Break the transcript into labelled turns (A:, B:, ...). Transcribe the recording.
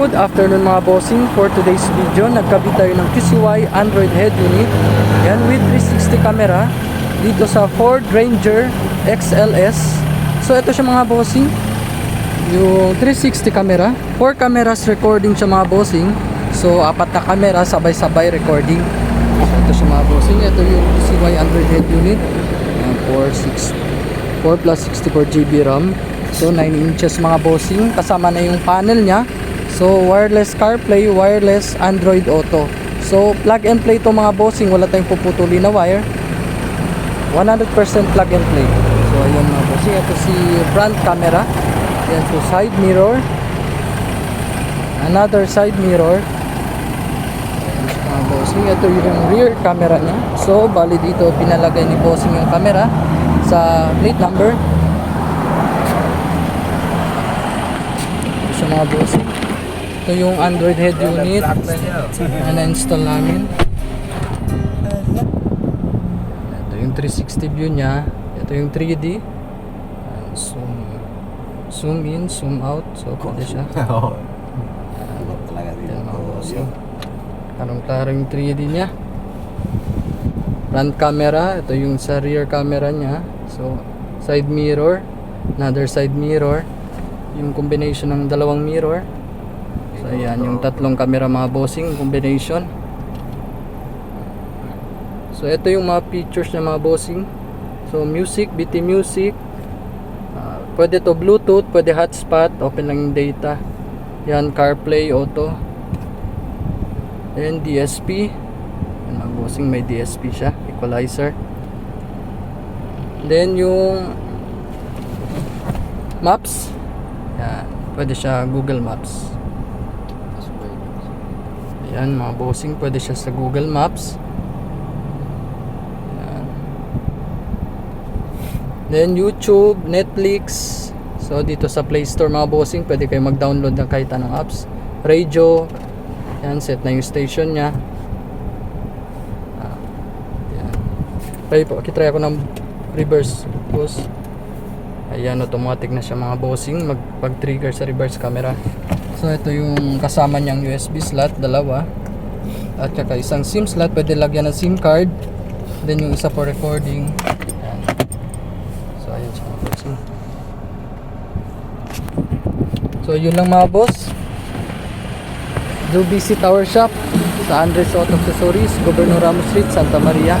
A: Good afternoon mga bossing. For today's video, nagkabit tayo ng QCY Android head unit. Yan with 360 camera dito sa Ford Ranger XLS. So ito siya mga bossing, yung 360 camera. 4 cameras recording siya mga bossing. So 4 na camera sabay-sabay recording. So ito siya mga bossing. Ito yung QCY Android head unit. 4 plus 64GB RAM. So 9 inches mga bossing. Kasama na yung panel nya. So wireless CarPlay, wireless Android Auto. So plug and play to mga bossing, wala tayong puputulin na wire. 100% plug and play. So ayun mga bossing, ito si front camera. Yan, so side mirror. Another side mirror. Ayan, mga bossing, ito yung rear camera niya. So bali dito pinalagay ni bossing yung camera sa plate number. Ito siya mga bossing. Ito yung Android head unit na na-install namin. Ito yung 360 view nya. Ito yung 3D. Zoom in, zoom out. So pwede siya. Karong-klaro yung 3D nya. Front camera. Ito yung sa rear camera nya. So side mirror, another side mirror. Yung combination ng dalawang mirror. So ayan yung tatlong camera mga bossing combination. So ito yung mga features na mga bossing. So music, BT music, pwede to Bluetooth, pwede hotspot, open lang yung data. Yan, CarPlay, Auto. And DSP. Yan mga bossing, may DSP siya, equalizer. Then yung Maps. Yan, pwede siya Google Maps. Yan mga bossing, pwede siya sa Google Maps. Yan. Then YouTube, Netflix. So dito sa Play Store mga bossing, pwede kayo mag-download ng kahit anong apps. Radio. Yan, set na yung station nya. Yan. Try ako ng reverse pause. Ayan, automatic na siya mga bossing, pag-trigger sa reverse camera. So ito yung kasama niyang USB slot, dalawa. At saka isang SIM slot, pwede lagyan ng SIM card. Then yung isa for recording. Ayan. So ayan siya mga bossing. So yun lang mga boss. Do visit our shop sa Andres Auto Accessories, Governor Ramos Street, Santa Maria.